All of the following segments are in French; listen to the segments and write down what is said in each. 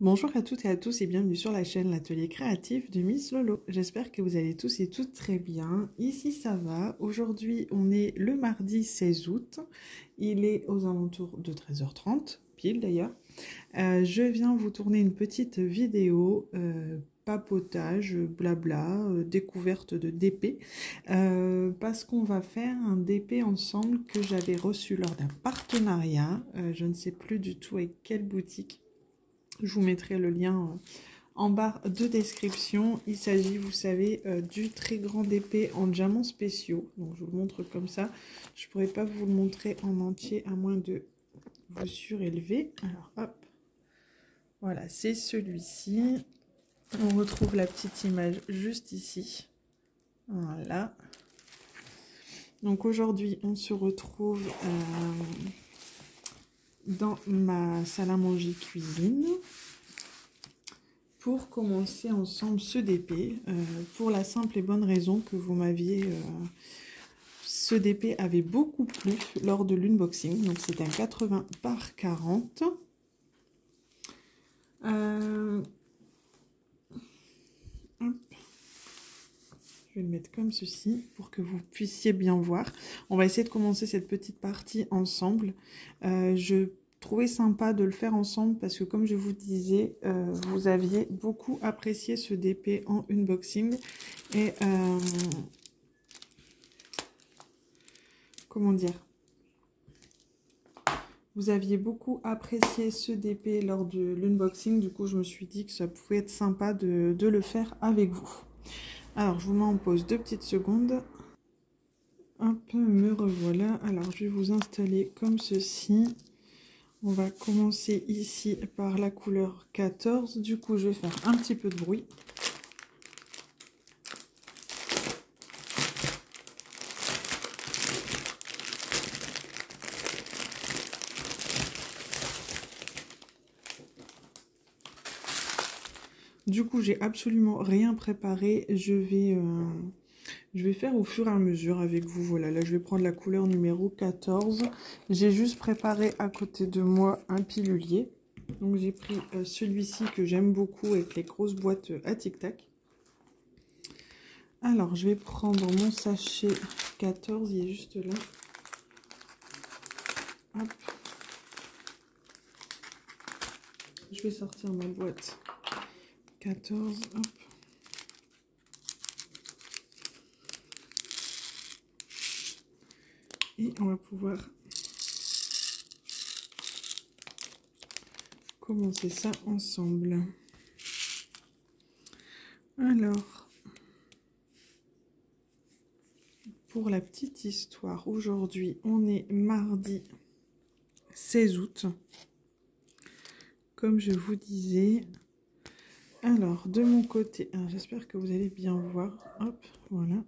Bonjour à toutes et à tous et bienvenue sur la chaîne L'Atelier Créatif de Miss Lolo. J'espère que vous allez tous et toutes très bien. Ici ça va. Aujourd'hui on est le mardi 16 août. Il est aux alentours de 13h30, pile d'ailleurs. Je viens vous tourner une petite vidéo papotage, blabla, découverte de DP. Parce qu'on va faire un DP ensemble que j'avais reçu lors d'un partenariat. Je ne sais plus du tout avec quelle boutique. Je vous mettrai le lien en barre de description. Il s'agit, vous savez, du très grand DP en diamants spéciaux. Donc, je vous le montre comme ça. Je ne pourrais pas vous le montrer en entier à moins de vous surélever. Alors, hop. Voilà, c'est celui-ci. On retrouve la petite image juste ici. Voilà. Donc, aujourd'hui, on se retrouve dans ma salle à manger cuisine pour commencer ensemble ce DP, pour la simple et bonne raison que vous m'aviez... ce DP avait beaucoup plu lors de l'unboxing, donc c'est un 80 par 40. Hop. Je vais le mettre comme ceci pour que vous puissiez bien voir. On va essayer de commencer cette petite partie ensemble. Je trouvais sympa de le faire ensemble parce que comme je vous disais, vous aviez beaucoup apprécié ce DP en unboxing. Et comment dire, vous aviez beaucoup apprécié ce DP lors de l'unboxing. Du coup, je me suis dit que ça pouvait être sympa de le faire avec vous. Alors, je vous mets en pause 2 petites secondes. Hop, me revoilà. Alors, je vais vous installer comme ceci. On va commencer ici par la couleur 14. Du coup, je vais faire un petit peu de bruit. Du coup, j'ai absolument rien préparé. Je vais faire au fur et à mesure avec vous. Voilà, là, je vais prendre la couleur numéro 14. J'ai juste préparé à côté de moi un pilulier. Donc, j'ai pris celui-ci que j'aime beaucoup avec les grosses boîtes à tic-tac. Alors, je vais prendre mon sachet 14. Il est juste là. Hop. Je vais sortir ma boîte 14. Hop. Et on va pouvoir commencer ça ensemble. Alors, pour la petite histoire, aujourd'hui, on est mardi 16 août. Comme je vous disais. Alors, de mon côté, j'espère que vous allez bien voir. Hop, voilà.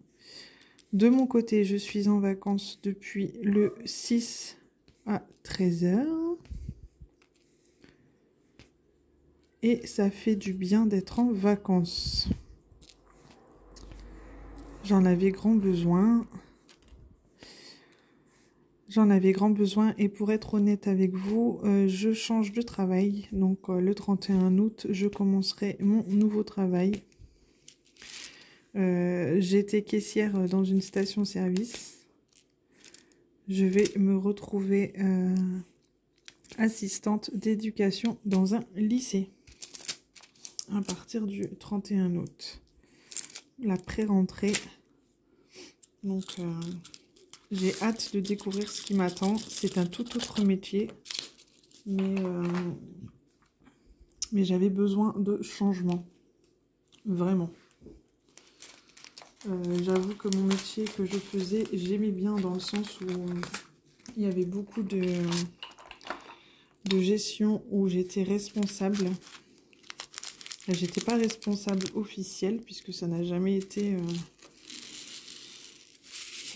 De mon côté, je suis en vacances depuis le 6 à 13h. Et ça fait du bien d'être en vacances. J'en avais grand besoin. J'en avais grand besoin et pour être honnête avec vous, je change de travail. Donc le 31 août, je commencerai mon nouveau travail. J'étais caissière dans une station-service. Je vais me retrouver assistante d'éducation dans un lycée à partir du 31 août. La pré-rentrée. Donc, j'ai hâte de découvrir ce qui m'attend. C'est un tout autre métier. Mais j'avais besoin de changement. Vraiment. J'avoue que mon métier que je faisais, j'aimais bien dans le sens où il y avait beaucoup de gestion où j'étais responsable. J'étais pas responsable officielle puisque ça n'a jamais été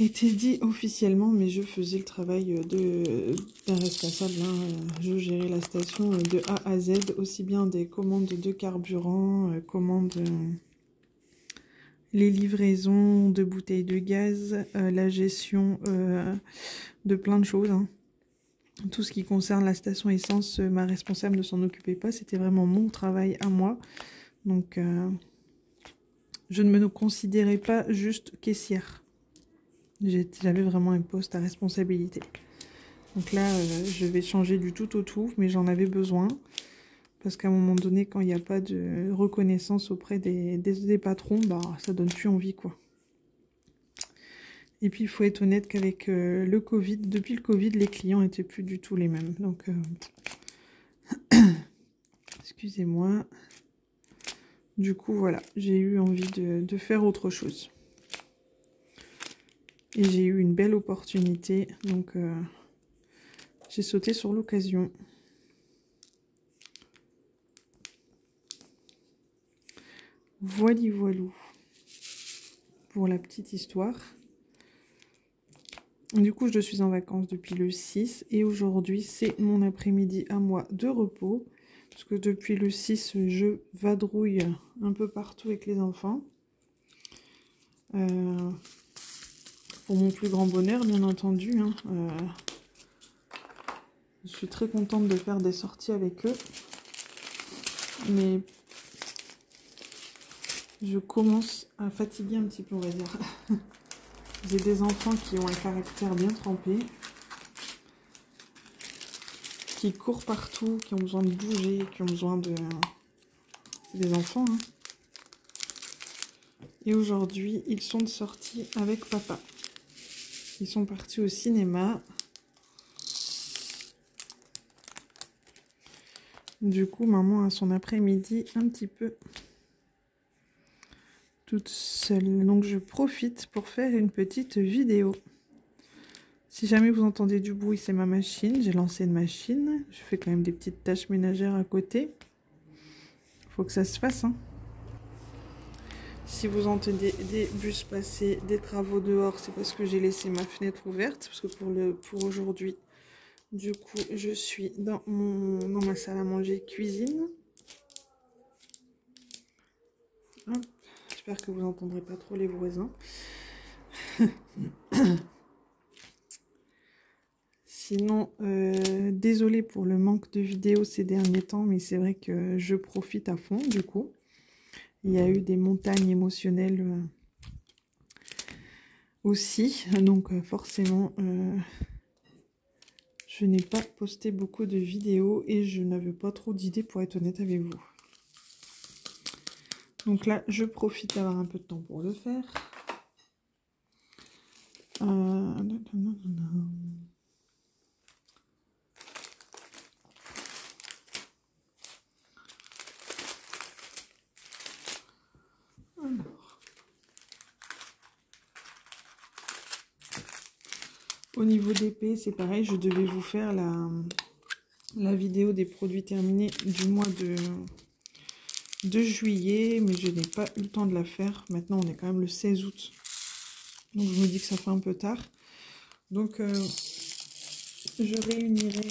dit officiellement, mais je faisais le travail d'un responsable. Je gérais la station de A à Z, aussi bien des commandes de carburant, les livraisons de bouteilles de gaz, la gestion de plein de choses. tout ce qui concerne la station essence, ma responsable ne s'en occupait pas. C'était vraiment mon travail à moi. Donc, je ne me considérais pas juste caissière. J'avais vraiment un poste à responsabilité. Donc là, je vais changer du tout au tout, mais j'en avais besoin. Parce qu'à un moment donné, quand il n'y a pas de reconnaissance auprès des patrons, bah, ça donne plus envie, quoi. Et puis, il faut être honnête qu'avec le Covid, depuis le Covid, les clients n'étaient plus du tout les mêmes. Donc, excusez-moi. Du coup, voilà, j'ai eu envie de faire autre chose. Et j'ai eu une belle opportunité, donc j'ai sauté sur l'occasion. Voili voilou pour la petite histoire. Du coup, je suis en vacances depuis le 6 et aujourd'hui, c'est mon après-midi à moi de repos. Parce que depuis le 6, je vadrouille un peu partout avec les enfants. Pour mon plus grand bonheur, bien entendu. Hein. Je suis très contente de faire des sorties avec eux. Mais je commence à fatiguer un petit peu, on va dire. J'ai des enfants qui ont un caractère bien trempé. Qui courent partout, qui ont besoin de bouger, qui ont besoin de... C'est des enfants, hein. Et aujourd'hui, ils sont de sortie avec papa. Ils sont partis au cinéma. Du coup, maman a son après-midi un petit peu toute seule. Donc, je profite pour faire une petite vidéo. Si jamais vous entendez du bruit, c'est ma machine. J'ai lancé une machine. Je fais quand même des petites tâches ménagères à côté. Faut que ça se fasse, hein. Si vous entendez des bus passer, des travaux dehors, c'est parce que j'ai laissé ma fenêtre ouverte. Parce que pour aujourd'hui, du coup, je suis dans ma salle à manger cuisine. J'espère que vous n'entendrez pas trop les voisins. Sinon, désolée pour le manque de vidéos ces derniers temps, mais c'est vrai que je profite à fond du coup. Il y a eu des montagnes émotionnelles aussi, donc forcément, je n'ai pas posté beaucoup de vidéos et je n'avais pas trop d'idées pour être honnête avec vous. Donc là, je profite d'avoir un peu de temps pour le faire. Alors. Au niveau d'épée, c'est pareil, je devais vous faire la vidéo des produits terminés du mois de juillet, mais je n'ai pas eu le temps de la faire. Maintenant, on est quand même le 16 août. Donc, je me dis que ça fait un peu tard. Donc, je réunirai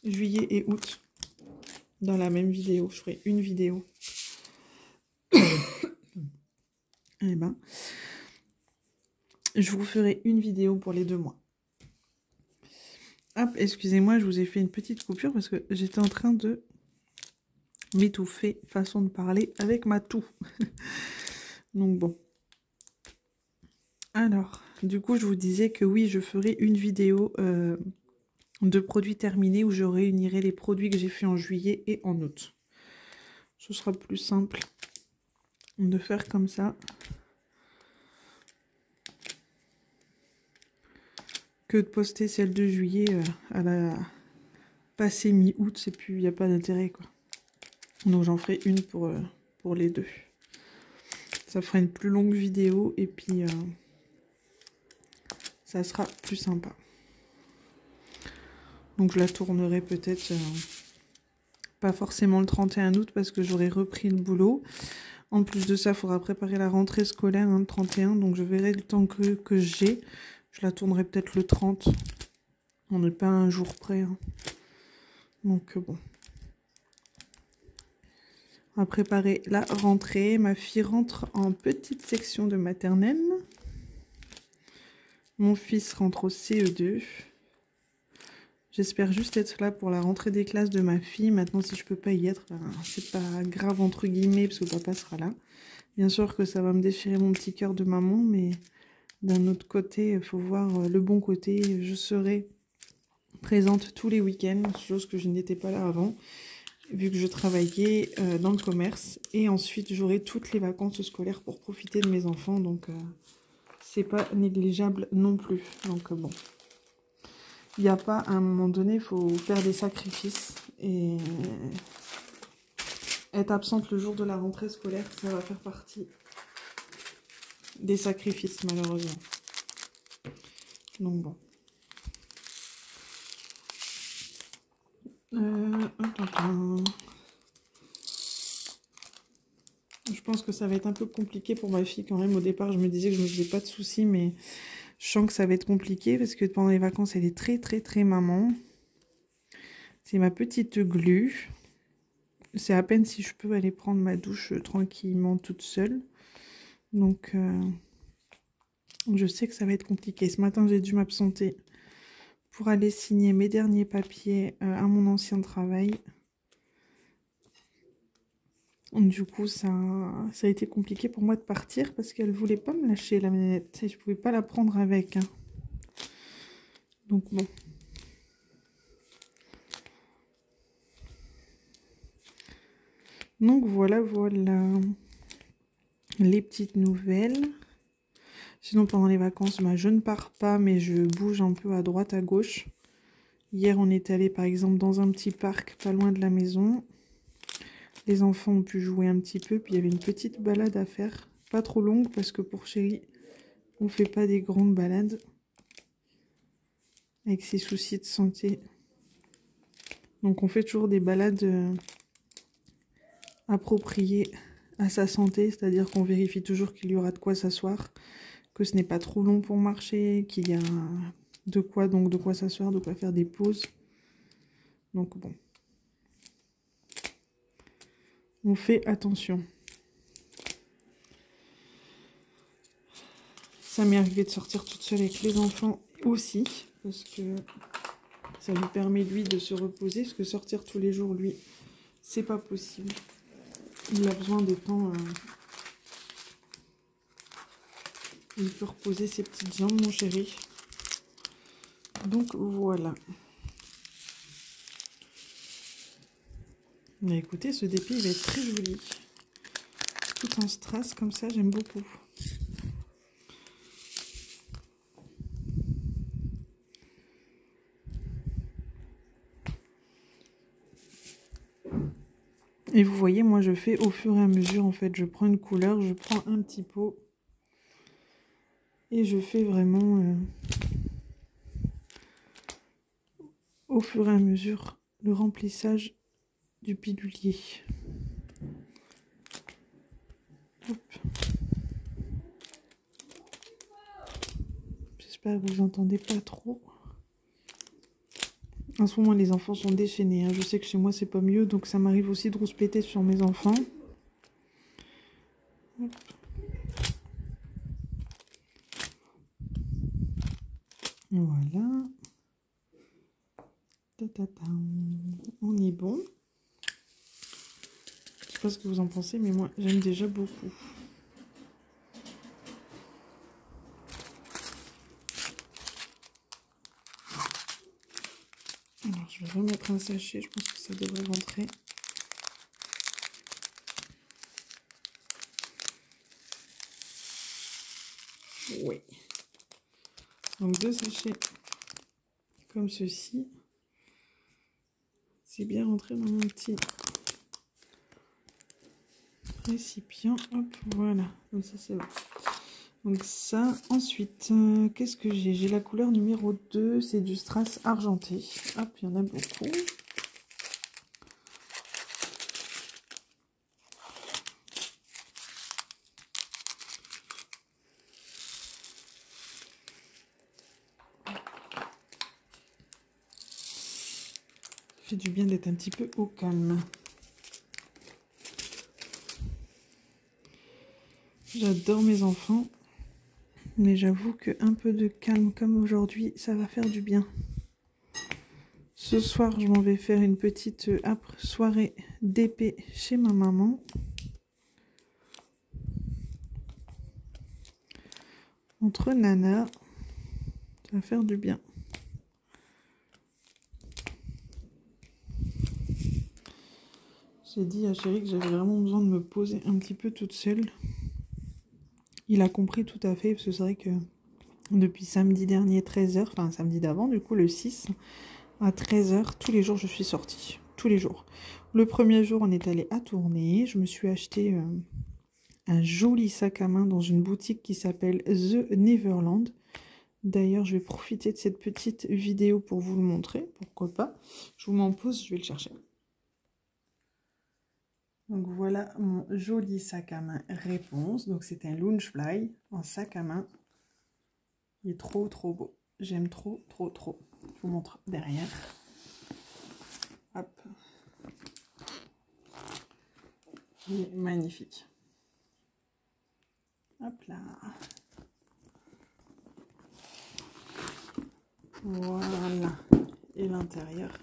juillet et août dans la même vidéo. Je ferai une vidéo. Eh ben, je vous ferai une vidéo pour les 2 mois. Hop, excusez-moi, je vous ai fait une petite coupure parce que j'étais en train de m'étouffer, façon de parler, avec ma toux. Donc bon. Alors, du coup, je vous disais que oui, je ferai une vidéo de produits terminés où je réunirai les produits que j'ai fait en juillet et en août. Ce sera plus simple de faire comme ça que de poster celle de juillet à la passée mi-août, et puis il n'y a pas d'intérêt, quoi. Donc j'en ferai une pour les deux. Ça fera une plus longue vidéo et puis ça sera plus sympa. Donc je la tournerai peut-être pas forcément le 31 août parce que j'aurai repris le boulot. En plus de ça, il faudra préparer la rentrée scolaire, hein, le 31. Donc je verrai le temps que j'ai. Je la tournerai peut-être le 30. On n'est pas à un jour près. Hein. Donc bon. On va préparer la rentrée. Ma fille rentre en petite section de maternelle. Mon fils rentre au CE2. J'espère juste être là pour la rentrée des classes de ma fille. Maintenant, si je peux pas y être, ben, c'est pas grave entre guillemets, parce que papa sera là. Bien sûr que ça va me déchirer mon petit cœur de maman, mais d'un autre côté, il faut voir le bon côté. Je serai présente tous les week-ends, chose que je n'étais pas là avant, vu que je travaillais dans le commerce. Et ensuite, j'aurai toutes les vacances scolaires pour profiter de mes enfants, donc c'est pas négligeable non plus. Donc bon, il n'y a pas, à un moment donné, il faut faire des sacrifices. Et être absente le jour de la rentrée scolaire, ça va faire partie des sacrifices, malheureusement. Donc bon. Je pense que ça va être un peu compliqué pour ma fille quand même. Au départ, je me disais que je me faisais pas de soucis, mais je sens que ça va être compliqué parce que pendant les vacances, elle est très maman. C'est ma petite glu. C'est à peine si je peux aller prendre ma douche tranquillement toute seule. Donc, je sais que ça va être compliqué. Ce matin, j'ai dû m'absenter pour aller signer mes derniers papiers à mon ancien travail. Du coup, ça a été compliqué pour moi de partir parce qu'elle voulait pas me lâcher la manette. Et je pouvais pas la prendre avec. Hein. Donc bon. Donc voilà les petites nouvelles. Sinon, pendant les vacances, je ne pars pas, mais je bouge un peu à droite, à gauche. Hier, on est allé par exemple dans un petit parc pas loin de la maison. Les enfants ont pu jouer un petit peu, puis il y avait une petite balade à faire. Pas trop longue, parce que pour chérie, on ne fait pas des grandes balades. Avec ses soucis de santé. Donc on fait toujours des balades appropriées à sa santé, c'est-à-dire qu'on vérifie toujours qu'il y aura de quoi s'asseoir, que ce n'est pas trop long pour marcher, qu'il y a de quoi s'asseoir, de quoi faire des pauses. Donc bon. On fait attention. Ça m'est arrivé de sortir toute seule avec les enfants aussi, parce que ça lui permet lui de se reposer, parce que sortir tous les jours, lui, c'est pas possible. Il a besoin de temps. Il peut reposer ses petites jambes, mon chéri. Donc voilà. Mais écoutez, ce dépit il va être très joli. Tout en strass comme ça, j'aime beaucoup. Et vous voyez, moi je fais au fur et à mesure, en fait. Je prends une couleur, je prends un petit pot. Et je fais vraiment au fur et à mesure le remplissage du pilulier. J'espère que vous entendez pas trop. En ce moment, les enfants sont déchaînés. Hein. Je sais que chez moi, c'est pas mieux. Donc, ça m'arrive aussi de rouspéter sur mes enfants. Hop. Voilà. On est bon. Je sais pas ce que vous en pensez, mais moi, j'aime déjà beaucoup. Alors, je vais remettre un sachet. Je pense que ça devrait rentrer. Oui. Donc, 2 sachets comme ceci. C'est bien rentré dans mon petit récipient. Hop, voilà. Comme ça, c'est bon. Donc ça, ensuite, qu'est-ce que j'ai? J'ai la couleur numéro 2, c'est du strass argenté. Hop, il y en a beaucoup. Ça fait du bien d'être un petit peu au calme. J'adore mes enfants. Mais j'avoue qu'un peu de calme comme aujourd'hui, ça va faire du bien. Ce soir, je m'en vais faire une petite soirée d'épée chez ma maman. Entre nanas, ça va faire du bien. J'ai dit à Chéri que j'avais vraiment besoin de me poser un petit peu toute seule. Il a compris tout à fait, parce que c'est vrai que depuis samedi dernier, 13 h, enfin samedi d'avant, du coup le 6, à 13 h, tous les jours je suis sortie. Tous les jours. Le premier jour, on est allé à Tournai. Je me suis acheté un joli sac à main dans une boutique qui s'appelle The Neverland. D'ailleurs, je vais profiter de cette petite vidéo pour vous le montrer. Pourquoi pas. Je vous mets en pause, je vais le chercher. Donc voilà mon joli sac à main Réponse. Donc c'est un Loungefly en sac à main. Il est trop trop beau. J'aime trop trop trop. Je vous montre derrière. Hop. Il est magnifique. Hop là. Voilà. Et l'intérieur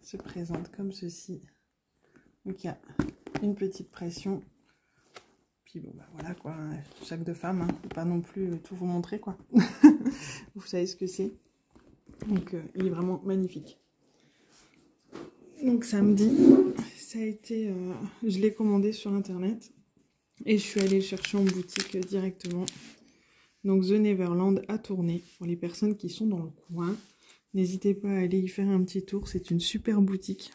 se présente comme ceci. Donc il y a une petite pression. Puis bon bah voilà quoi, sac de femme, hein. Faut pas non plus tout vous montrer quoi. Vous savez ce que c'est. Donc il est vraiment magnifique. Donc samedi, ça a été, je l'ai commandé sur internet et je suis allée le chercher en boutique directement. Donc The Neverland à Tournai pour les personnes qui sont dans le coin. N'hésitez pas à aller y faire un petit tour, c'est une super boutique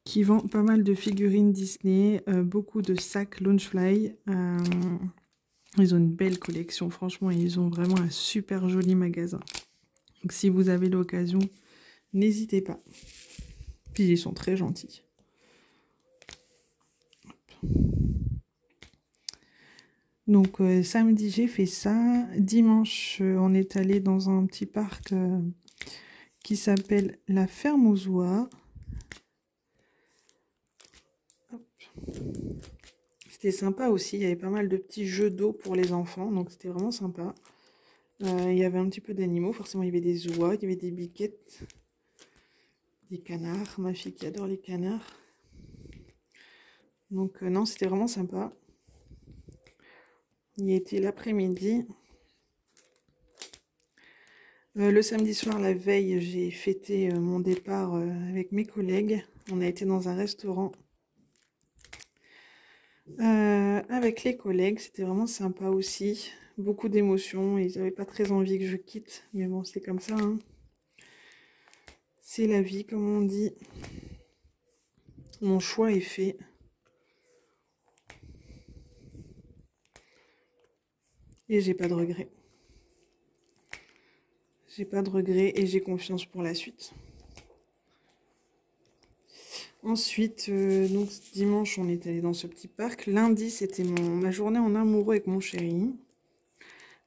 qui vend pas mal de figurines Disney, beaucoup de sacs Loungefly. Ils ont une belle collection, franchement, ils ont vraiment un super joli magasin. Donc si vous avez l'occasion, n'hésitez pas. Puis ils sont très gentils. Donc samedi j'ai fait ça. Dimanche on est allé dans un petit parc qui s'appelle la Ferme aux Oies. C'était sympa aussi, il y avait pas mal de petits jeux d'eau pour les enfants, donc c'était vraiment sympa. Il y avait un petit peu d'animaux, forcément il y avait des oies, il y avait des biquettes, des canards, ma fille qui adore les canards. Donc non, c'était vraiment sympa. Il y était l'après-midi. Le samedi soir, la veille, j'ai fêté mon départ avec mes collègues. On a été dans un restaurant avec les collègues. C'était vraiment sympa aussi. Beaucoup d'émotions. Ils n'avaient pas très envie que je quitte. Mais bon, c'est comme ça, hein. C'est la vie, comme on dit. Mon choix est fait. Et j'ai pas de regrets. J'ai pas de regrets et j'ai confiance pour la suite. Ensuite, donc dimanche, on est allé dans ce petit parc. Lundi, c'était ma journée en amoureux avec mon chéri.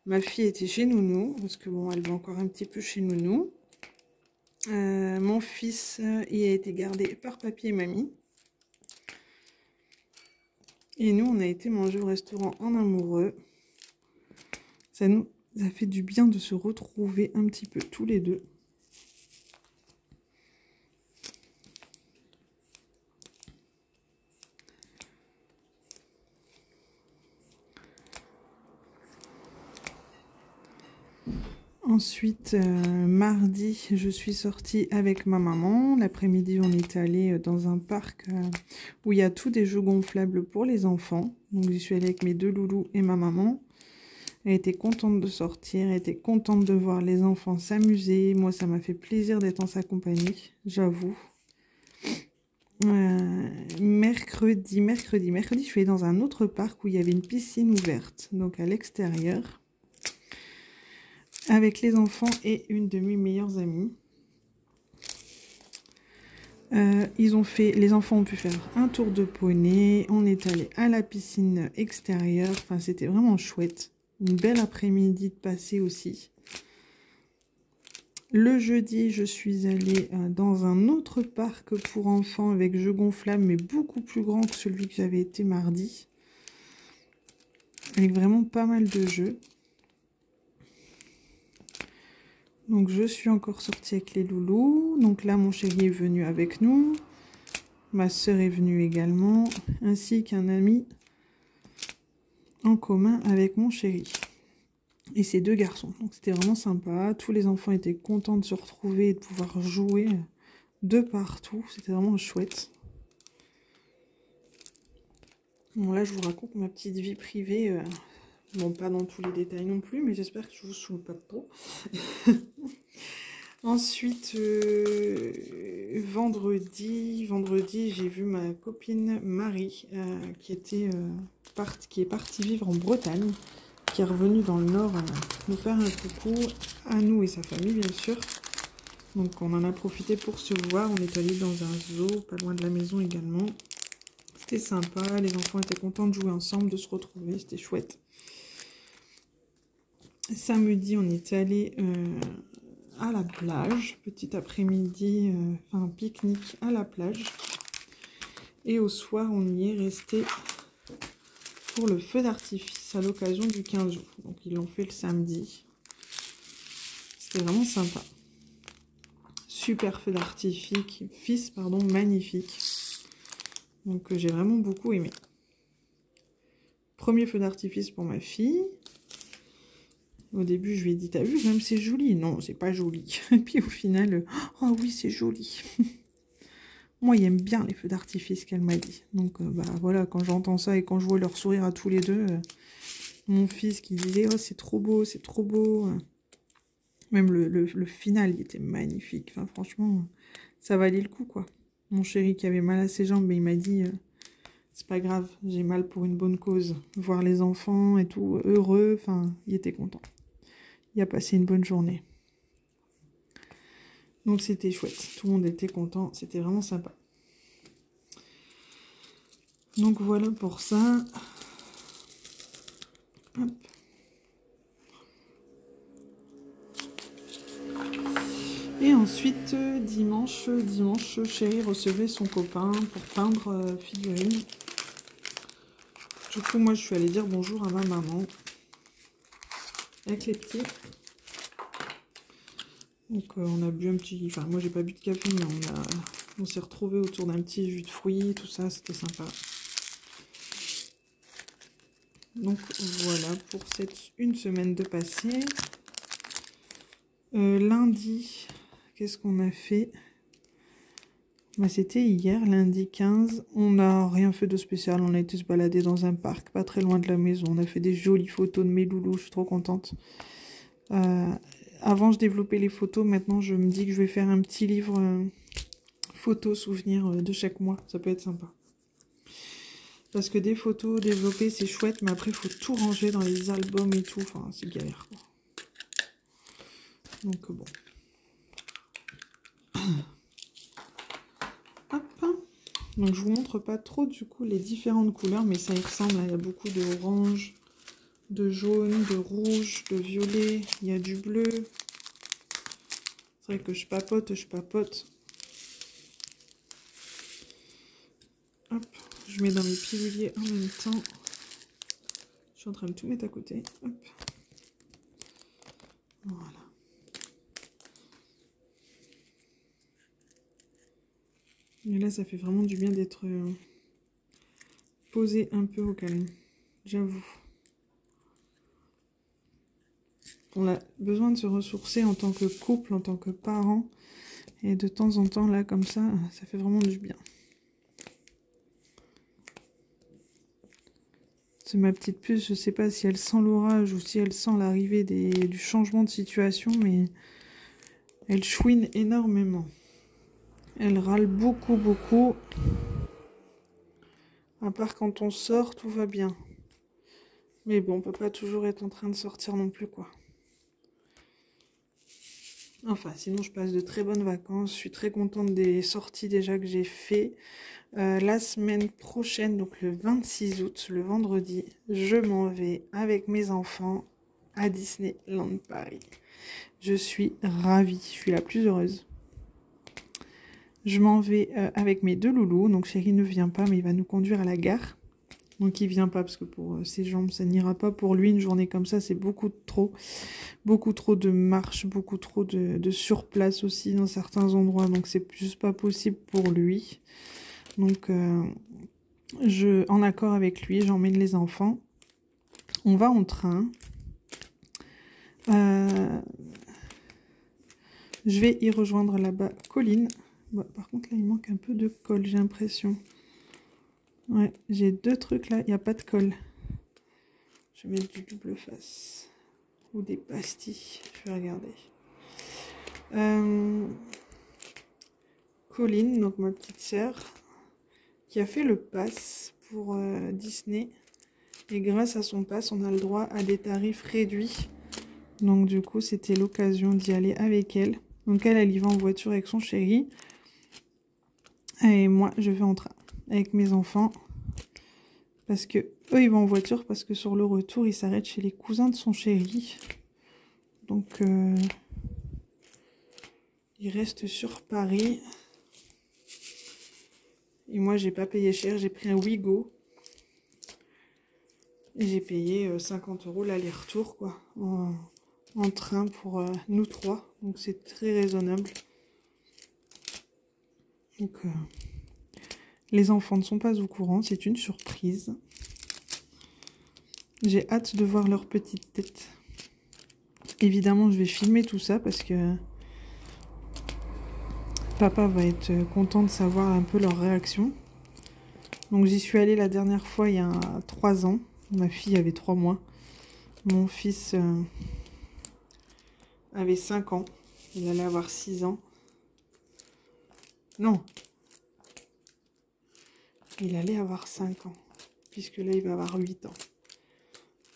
Ma fille était chez Nounou, parce que bon, elle va encore un petit peu chez Nounou. Mon fils, il a été gardé par papy et mamie. Et nous, on a été manger au restaurant en amoureux. Ça nous a fait du bien de se retrouver un petit peu tous les deux. Ensuite, mardi, je suis sortie avec ma maman. L'après-midi, on est allé dans un parc où il y a tous des jeux gonflables pour les enfants. Donc, j'y suis allée avec mes deux loulous et ma maman. Elle était contente de sortir, elle était contente de voir les enfants s'amuser. Moi, ça m'a fait plaisir d'être en sa compagnie, j'avoue. Mercredi, je suis allée dans un autre parc où il y avait une piscine ouverte, donc à l'extérieur, avec les enfants et une de mes meilleures amies. Les enfants ont pu faire un tour de poney, on est allé à la piscine extérieure, enfin c'était vraiment chouette. Une belle après-midi de passer aussi. Le jeudi, je suis allée dans un autre parc pour enfants avec jeux gonflables, mais beaucoup plus grand que celui que j'avais été mardi. Avec vraiment pas mal de jeux. Donc je suis encore sortie avec les loulous. Donc là mon chéri est venu avec nous. Ma sœur est venue également. Ainsi qu'un ami en commun avec mon chéri. Et ses deux garçons. Donc c'était vraiment sympa. Tous les enfants étaient contents de se retrouver et de pouvoir jouer de partout. C'était vraiment chouette. Bon là je vous raconte ma petite vie privée. Bon pas dans tous les détails non plus, mais j'espère que je vous saoule pas trop. Ensuite, vendredi, j'ai vu ma copine Marie qui est partie vivre en Bretagne, qui est revenue dans le Nord nous faire un coucou à nous et sa famille bien sûr. Donc on en a profité pour se voir, on est allé dans un zoo pas loin de la maison également. C'était sympa, les enfants étaient contents de jouer ensemble, de se retrouver, c'était chouette. Samedi, on est allé à la plage, petit après-midi, enfin pique-nique à la plage. Et au soir, on y est resté pour le feu d'artifice à l'occasion du 15 août. Donc ils l'ont fait le samedi. C'était vraiment sympa. Super feu d'artifice, magnifique. Donc j'ai vraiment beaucoup aimé. Premier feu d'artifice pour ma fille. Au début, je lui ai dit, t'as vu, même c'est joli. Non, c'est pas joli. Et puis au final, oh oui, c'est joli. Moi, il aime bien les feux d'artifice qu'elle m'a dit. Donc, bah voilà, quand j'entends ça et quand je vois leur sourire à tous les deux, mon fils qui disait, oh, c'est trop beau, c'est trop beau. Même le final, il était magnifique. Enfin, franchement, ça valait le coup, quoi. Mon chéri qui avait mal à ses jambes, mais il m'a dit, c'est pas grave, j'ai mal pour une bonne cause. Voir les enfants et tout, heureux, enfin, il était content. Il a passé une bonne journée. Donc c'était chouette. Tout le monde était content. C'était vraiment sympa. Donc voilà pour ça. Hop. Et ensuite, dimanche, chéri recevait son copain pour peindre figurines. Du coup, moi, je suis allée dire bonjour à ma maman. Avec les petits. Donc on a bu un petit... Enfin moi j'ai pas bu de café mais on s'est retrouvés autour d'un petit jus de fruits, tout ça, c'était sympa. Donc voilà pour cette une semaine de passé. Lundi, qu'est-ce qu'on a fait? Bah, c'était hier, lundi 15. On n'a rien fait de spécial, on a été se balader dans un parc pas très loin de la maison. On a fait des jolies photos de mes loulous, je suis trop contente. Avant, je développais les photos. Maintenant, je me dis que je vais faire un petit livre photos, souvenirs de chaque mois. Ça peut être sympa. Parce que des photos développées, c'est chouette. Mais après, il faut tout ranger dans les albums et tout. Enfin, c'est galère, quoi. Donc, bon. Hop. Donc, je vous montre pas trop, du coup, les différentes couleurs. Mais ça y ressemble. Il y a beaucoup de orange, de jaune, de rouge, de violet. Il y a du bleu. C'est vrai que je papote. Hop, je mets dans mes piluliers en même temps. Je suis en train de tout mettre à côté. Hop. Voilà. Et là, ça fait vraiment du bien d'être posé un peu au calme. J'avoue. On a besoin de se ressourcer en tant que couple, en tant que parents. Et de temps en temps, là, comme ça fait vraiment du bien. C'est ma petite puce, je sais pas si elle sent l'orage ou si elle sent l'arrivée du changement de situation, mais elle chouine énormément. Elle râle beaucoup. À part quand on sort, tout va bien. Mais bon, on peut pas toujours être en train de sortir non plus, quoi. Enfin, sinon, je passe de très bonnes vacances. Je suis très contente des sorties déjà que j'ai fait. La semaine prochaine, donc le 26 août, le vendredi, je m'en vais avec mes enfants à Disneyland Paris. Je suis ravie, je suis la plus heureuse. Je m'en vais avec mes deux loulous, donc chéri ne vient pas, mais il va nous conduire à la gare. Donc il vient pas parce que pour ses jambes ça n'ira pas. Pour lui une journée comme ça c'est beaucoup trop de marche, beaucoup trop de surplace aussi dans certains endroits. Donc c'est juste pas possible pour lui. Donc en accord avec lui, j'emmène les enfants. On va en train. Je vais y rejoindre là-bas Colline. Bah, par contre là il manque un peu de colle, j'ai l'impression. Ouais, j'ai 2 trucs là, il n'y a pas de colle. Je vais mettre du double face. Ou des pastilles, je vais regarder. Colline, donc ma petite sœur, qui a fait le pass pour Disney. Et grâce à son pass, on a le droit à des tarifs réduits. Donc du coup, c'était l'occasion d'y aller avec elle. Donc elle y va en voiture avec son chéri. Et moi, je vais en train avec mes enfants. Parce que eux, ils vont en voiture parce que sur le retour, ils s'arrêtent chez les cousins de son chéri. Donc, ils restent sur Paris. Et moi, j'ai pas payé cher. J'ai pris un Wigo. Et j'ai payé 50 € l'aller-retour, quoi. En train pour nous 3. Donc, c'est très raisonnable. Donc, les enfants ne sont pas au courant. C'est une surprise. J'ai hâte de voir leur petite tête. Évidemment, je vais filmer tout ça parce que papa va être content de savoir un peu leur réaction. Donc j'y suis allée la dernière fois il y a 3 ans. Ma fille avait 3 mois. Mon fils avait 5 ans. Il allait avoir 6 ans. Non. Il allait avoir 5 ans. Puisque là, il va avoir 8 ans.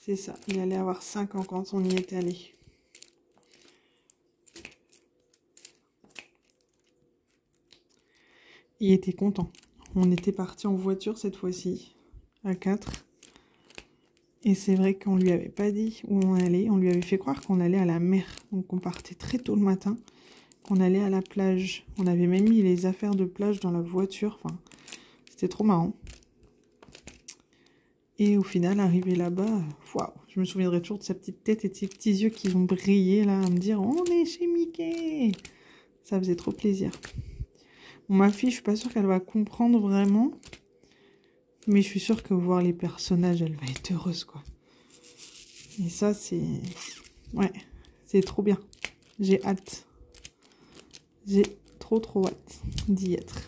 C'est ça. Il allait avoir 5 ans quand on y est allé. Il était content. On était parti en voiture cette fois-ci, à 4. Et c'est vrai qu'on lui avait pas dit où on allait. On lui avait fait croire qu'on allait à la mer. Donc on partait très tôt le matin, qu'on allait à la plage. On avait même mis les affaires de plage dans la voiture. Enfin, c'était trop marrant. Et au final, arrivé là-bas, waouh, je me souviendrai toujours de sa petite tête et de ses petits yeux qui ont brillé là, à me dire « On est chez Mickey !» Ça faisait trop plaisir. Bon, ma fille, je suis pas sûre qu'elle va comprendre vraiment. Mais je suis sûre que voir les personnages, elle va être heureuse, quoi. Et ça, c'est... Ouais, c'est trop bien. J'ai hâte. J'ai trop hâte d'y être.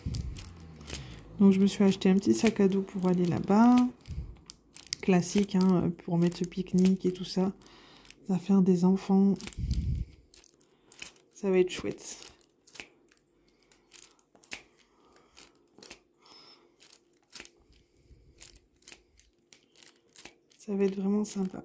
Donc, je me suis acheté un petit sac à dos pour aller là-bas. Classique, hein, pour mettre le pique-nique et tout ça. Ça va faire des enfants. Ça va être chouette. Ça va être vraiment sympa.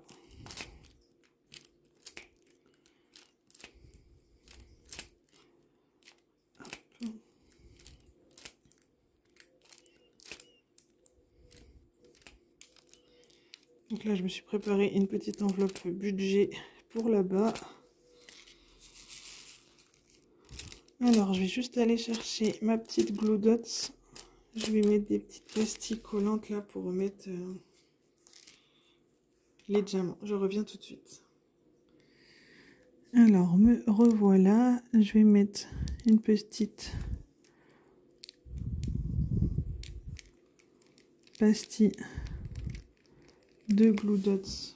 Donc là, je me suis préparé une petite enveloppe budget pour là-bas. Alors, je vais juste aller chercher ma petite Glue Dots. Je vais mettre des petites pastilles collantes là pour remettre les diamants. Je reviens tout de suite. Alors, me revoilà. Je vais mettre une petite pastille de Glue Dots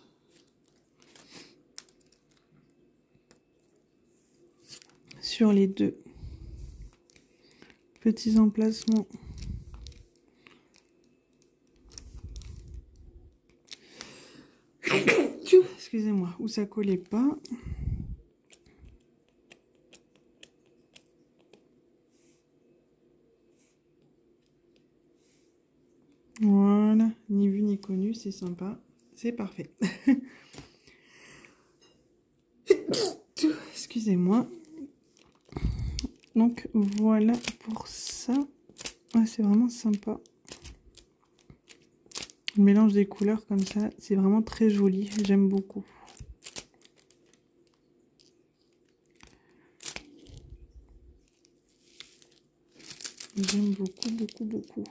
sur les 2 petits emplacements. Excusez-moi, où ça collait pas. Voilà, ni vu ni connu, c'est sympa, c'est parfait. Excusez-moi. Donc voilà pour ça. Ouais, c'est vraiment sympa. Le mélange des couleurs comme ça, c'est vraiment très joli. J'aime beaucoup. J'aime beaucoup.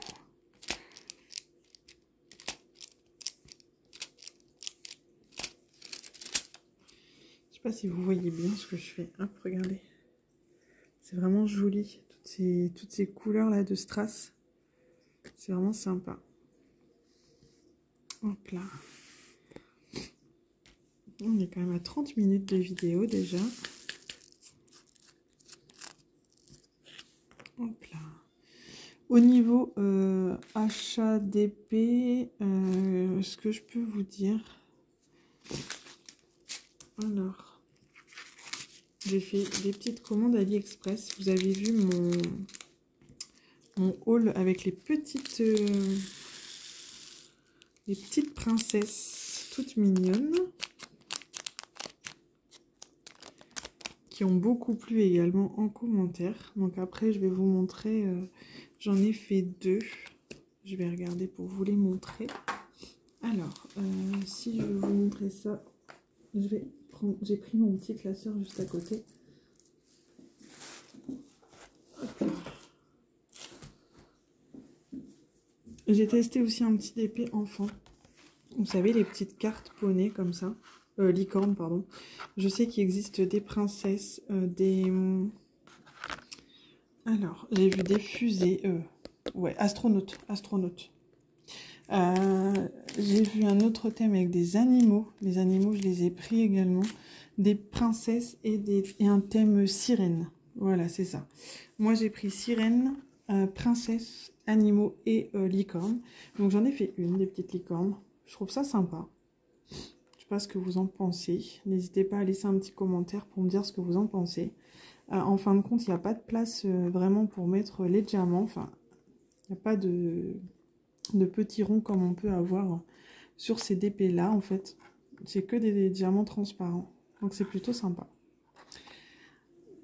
pas si vous voyez bien ce que je fais. Hop, regardez. C'est vraiment joli. Toutes ces couleurs là de strass. C'est vraiment sympa. Hop là. On est quand même à 30 minutes de vidéo déjà. Hop là. Au niveau achat d'épée, ce que je peux vous dire... Alors, j'ai fait des petites commandes AliExpress. Vous avez vu mon haul avec les petites princesses toutes mignonnes. Qui ont beaucoup plu également en commentaire. Donc après, je vais vous montrer. J'en ai fait 2. Je vais regarder pour vous les montrer. Alors, si je veux vous montrer ça, j'ai pris mon petit classeur juste à côté. J'ai testé aussi un petit épée enfant. Vous savez, les petites cartes poney comme ça. Licorne, pardon. Je sais qu'il existe des princesses, Alors, j'ai vu des fusées. Ouais, astronautes. J'ai vu un autre thème avec des animaux. Les animaux, je les ai pris également. Des princesses et un thème sirène. Voilà, c'est ça. Moi, j'ai pris sirène, princesse, animaux et licorne. Donc, j'en ai fait une, des petites licornes. Je trouve ça sympa. Je sais pas ce que vous en pensez. N'hésitez pas à laisser un petit commentaire pour me dire ce que vous en pensez. En fin de compte, il n'y a pas de place vraiment pour mettre les diamants. Enfin, il n'y a pas de petits ronds comme on peut avoir sur ces DP là en fait. C'est que des diamants transparents. Donc c'est plutôt sympa.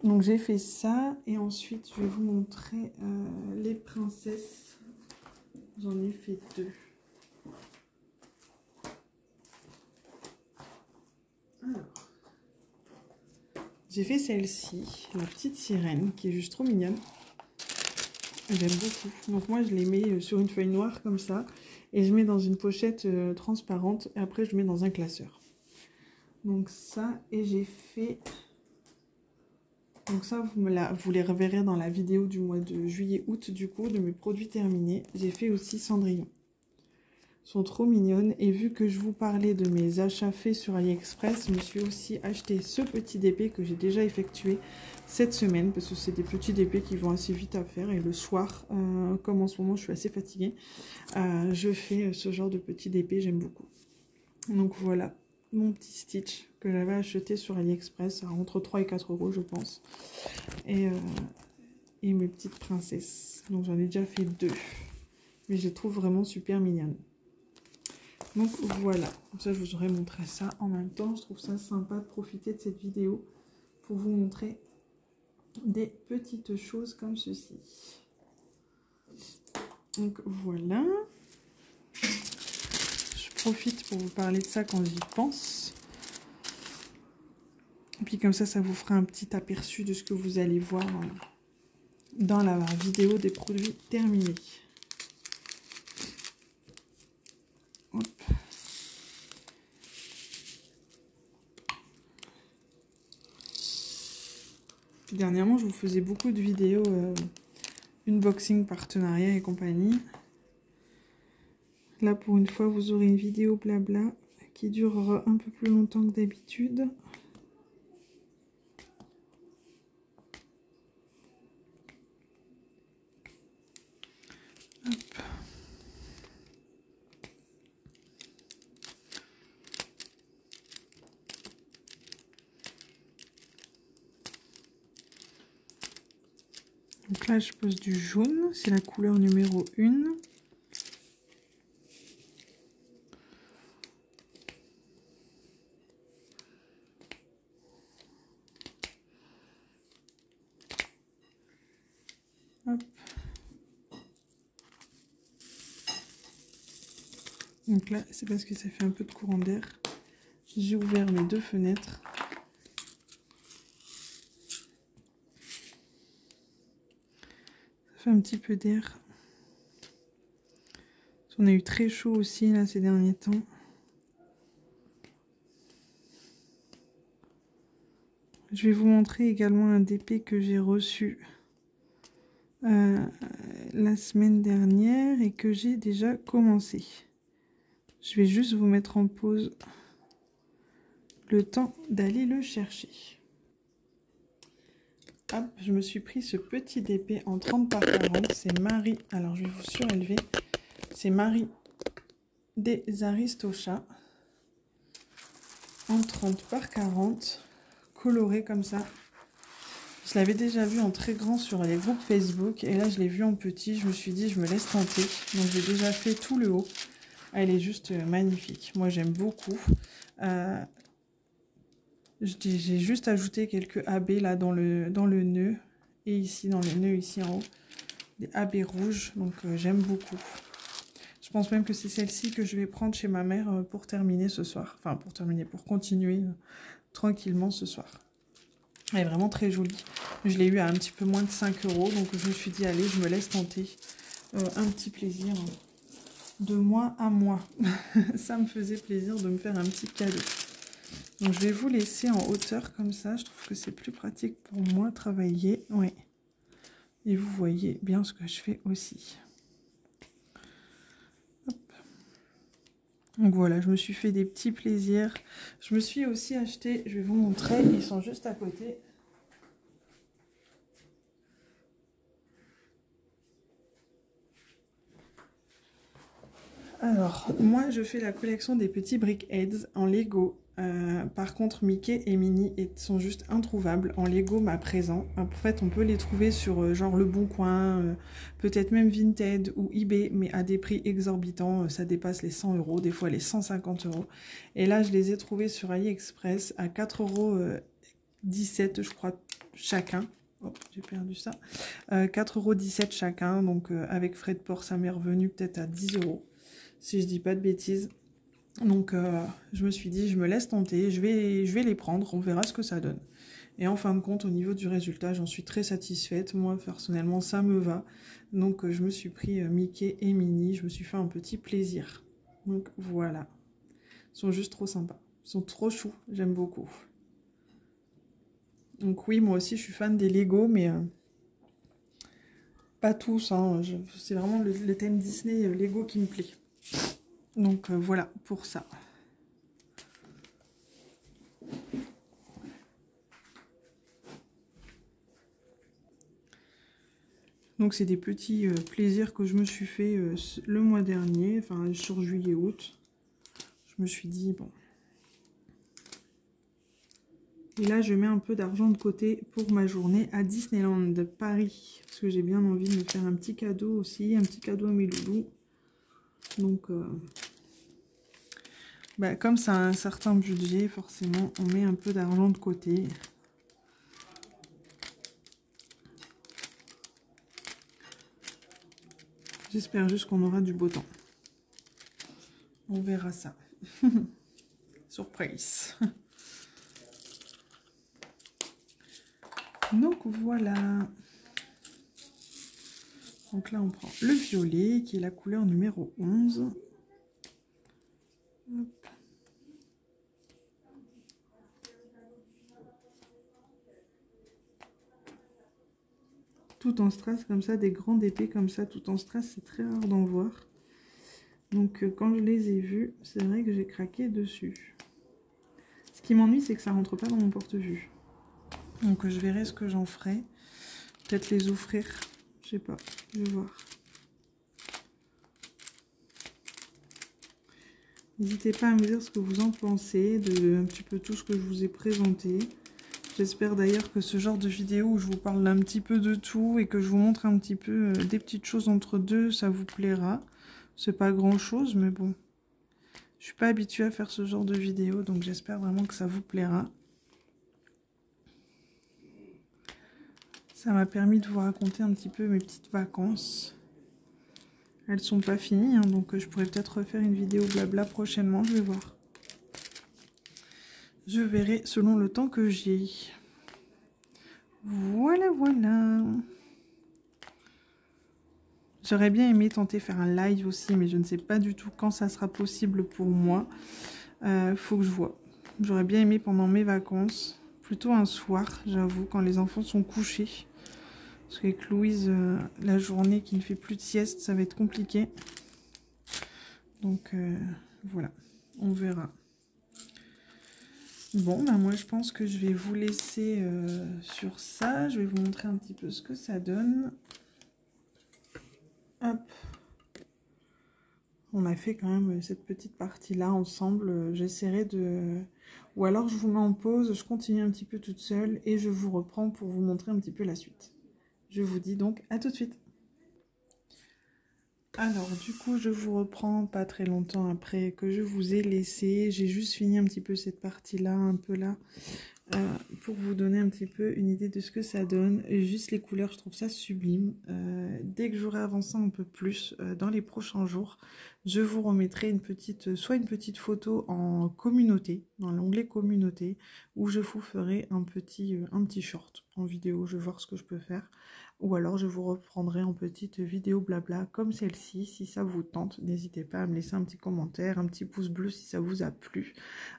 Donc j'ai fait ça. Et ensuite, je vais vous montrer les princesses. J'en ai fait 2. Alors, j'ai fait celle-ci, la petite sirène, qui est juste trop mignonne. J'aime beaucoup. Donc moi, je les mets sur une feuille noire comme ça. Et je mets dans une pochette transparente. Et après, je mets dans un classeur. Donc ça, et j'ai fait... Donc ça, vous les reverrez dans la vidéo du mois de juillet-août, du coup, de mes produits terminés. J'ai fait aussi Cendrillon. Elles sont trop mignonnes. Et vu que je vous parlais de mes achats faits sur AliExpress, je me suis aussi acheté ce petit DP que j'ai déjà effectué cette semaine. Parce que c'est des petits DP qui vont assez vite à faire. Et le soir, comme en ce moment, je suis assez fatiguée, je fais ce genre de petit DP. J'aime beaucoup. Donc voilà, mon petit Stitch que j'avais acheté sur AliExpress à entre 3 et 4 euros, je pense. Et mes petites princesses. Donc j'en ai déjà fait 2. Mais je les trouve vraiment super mignonnes. Donc voilà, comme ça je vous aurais montré ça en même temps. Je trouve ça sympa de profiter de cette vidéo pour vous montrer des petites choses comme ceci. Donc voilà. Je profite pour vous parler de ça quand j'y pense. Et puis comme ça vous fera un petit aperçu de ce que vous allez voir dans la vidéo des produits terminés. Hop. Puis dernièrement, je vous faisais beaucoup de vidéos unboxing, partenariat et compagnie. Là, pour une fois, vous aurez une vidéo blabla qui durera un peu plus longtemps que d'habitude. Donc là, je pose du jaune, c'est la couleur numéro 1. Hop. Donc là, c'est parce que ça fait un peu de courant d'air. J'ai ouvert mes 2 fenêtres. Ça fait un petit peu d'air. On a eu très chaud aussi là ces derniers temps. Je vais vous montrer également un DP que j'ai reçu la semaine dernière et que j'ai déjà commencé. Je vais juste vous mettre en pause le temps d'aller le chercher. Hop, je me suis pris ce petit DP en 30 par 40. C'est Marie. Alors, je vais vous surélever. C'est Marie des Aristochats en 30 par 40. Coloré comme ça. Je l'avais déjà vu en très grand sur les groupes Facebook. Et là, je l'ai vu en petit. Je me suis dit, je me laisse tenter. Donc, j'ai déjà fait tout le haut. Elle est juste magnifique. Moi, j'aime beaucoup. J'ai juste ajouté quelques AB là dans le nœud. Et ici, dans le nœud, ici en haut. Des AB rouges. Donc, j'aime beaucoup. Je pense même que c'est celle-ci que je vais prendre chez ma mère pour terminer ce soir. Enfin, pour continuer tranquillement ce soir. Elle est vraiment très jolie. Je l'ai eu à un petit peu moins de 5 €. Donc, je me suis dit, allez, je me laisse tenter. Un petit plaisir de mois à mois. Ça me faisait plaisir de me faire un petit cadeau. Donc, je vais vous laisser en hauteur comme ça. Je trouve que c'est plus pratique pour moi travailler. Oui. Et vous voyez bien ce que je fais aussi. Hop. Donc voilà, je me suis fait des petits plaisirs. Je me suis aussi acheté, je vais vous montrer, ils sont juste à côté. Alors, moi, je fais la collection des petits Brickheads en Lego. Par contre, Mickey et Minnie sont juste introuvables en Lego à présent. En fait, on peut les trouver sur genre Le Bon Coin, peut-être même Vinted ou eBay, mais à des prix exorbitants. Ça dépasse les 100 €, des fois les 150 €. Et là, je les ai trouvés sur AliExpress à 4,17 €, je crois, chacun. Oh, j'ai perdu ça. 4,17 € chacun, donc avec frais de port, ça m'est revenu peut-être à 10 €. Si je dis pas de bêtises. Donc je me suis dit, je me laisse tenter, je vais les prendre, on verra ce que ça donne. Et en fin de compte, au niveau du résultat, j'en suis très satisfaite. Moi, personnellement, ça me va. Donc je me suis pris Mickey et Minnie, je me suis fait un petit plaisir. Donc voilà. Ils sont juste trop sympas. Ils sont trop choux, j'aime beaucoup. Donc oui, moi aussi, je suis fan des Lego, mais pas tous. Hein. C'est vraiment le thème Disney Lego qui me plaît. Donc voilà pour ça. Donc c'est des petits plaisirs que je me suis fait le mois dernier, enfin sur juillet-août. Je me suis dit, bon. Et là, je mets un peu d'argent de côté pour ma journée à Disneyland Paris. Parce que j'ai bien envie de me faire un petit cadeau aussi, un petit cadeau à mes loulous. Donc, bah, comme ça a un certain budget, forcément, on met un peu d'argent de côté. J'espère juste qu'on aura du beau temps. On verra ça. Surprise. Donc voilà. Donc là, on prend le violet, qui est la couleur numéro 11. Hop. Tout en strass, comme ça, des grandes épées comme ça, tout en strass, c'est très rare d'en voir. Donc quand je les ai vus, c'est vrai que j'ai craqué dessus. Ce qui m'ennuie, c'est que ça rentre pas dans mon porte-vue. Donc je verrai ce que j'en ferai. Peut-être les offrir. Je sais pas, je vais voir. N'hésitez pas à me dire ce que vous en pensez de un petit peu tout ce que je vous ai présenté. J'espère d'ailleurs que ce genre de vidéo où je vous parle un petit peu de tout et que je vous montre un petit peu des petites choses entre deux, ça vous plaira. C'est pas grand chose, mais bon. Je suis pas habituée à faire ce genre de vidéo, donc j'espère vraiment que ça vous plaira. Ça m'a permis de vous raconter un petit peu mes petites vacances. Elles sont pas finies, hein, donc je pourrais peut-être refaire une vidéo blabla prochainement, je vais voir. Je verrai selon le temps que j'ai. Voilà, voilà. J'aurais bien aimé tenter faire un live aussi, mais je ne sais pas du tout quand ça sera possible pour moi. Faut que je vois. J'aurais bien aimé pendant mes vacances Plutôt un soir, j'avoue, quand les enfants sont couchés. Parce qu'avec Louise, la journée qui ne fait plus de sieste, ça va être compliqué. Donc voilà, on verra. Bon, ben moi je pense que je vais vous laisser sur ça. Je vais vous montrer un petit peu ce que ça donne. Hop. On a fait quand même cette petite partie-là ensemble. J'essaierai de... Ou alors je vous mets en pause, je continue un petit peu toute seule et je vous reprends pour vous montrer un petit peu la suite. Je vous dis donc à tout de suite. Alors du coup je vous reprends pas très longtemps après que je vous ai laissé. J'ai juste fini un petit peu cette partie-là, un peu là, pour vous donner un petit peu une idée de ce que ça donne. Juste les couleurs, je trouve ça sublime. Dès que j'aurai avancé un peu plus dans les prochains jours, je vous remettrai une petite, soit une petite photo en communauté, dans l'onglet communauté, où je vous ferai un petit short en vidéo. Je vais voir ce que je peux faire. Ou alors je vous reprendrai en petite vidéo blabla comme celle-ci. Si ça vous tente, n'hésitez pas à me laisser un petit commentaire, un petit pouce bleu si ça vous a plu.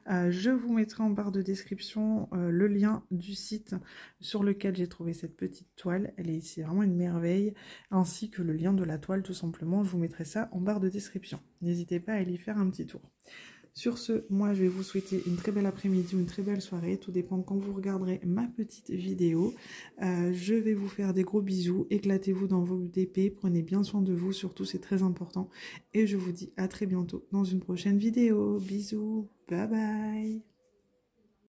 Je vous mettrai en barre de description le lien du site sur lequel j'ai trouvé cette petite toile. C'est vraiment une merveille. Ainsi que le lien de la toile tout simplement. Je vous mettrai ça en barre de description. N'hésitez pas à aller y faire un petit tour. Sur ce, moi je vais vous souhaiter une très belle après-midi ou une très belle soirée, tout dépend quand vous regarderez ma petite vidéo. Je vais vous faire des gros bisous, éclatez-vous dans vos DP, prenez bien soin de vous, surtout c'est très important. Et je vous dis à très bientôt dans une prochaine vidéo. Bisous, bye bye.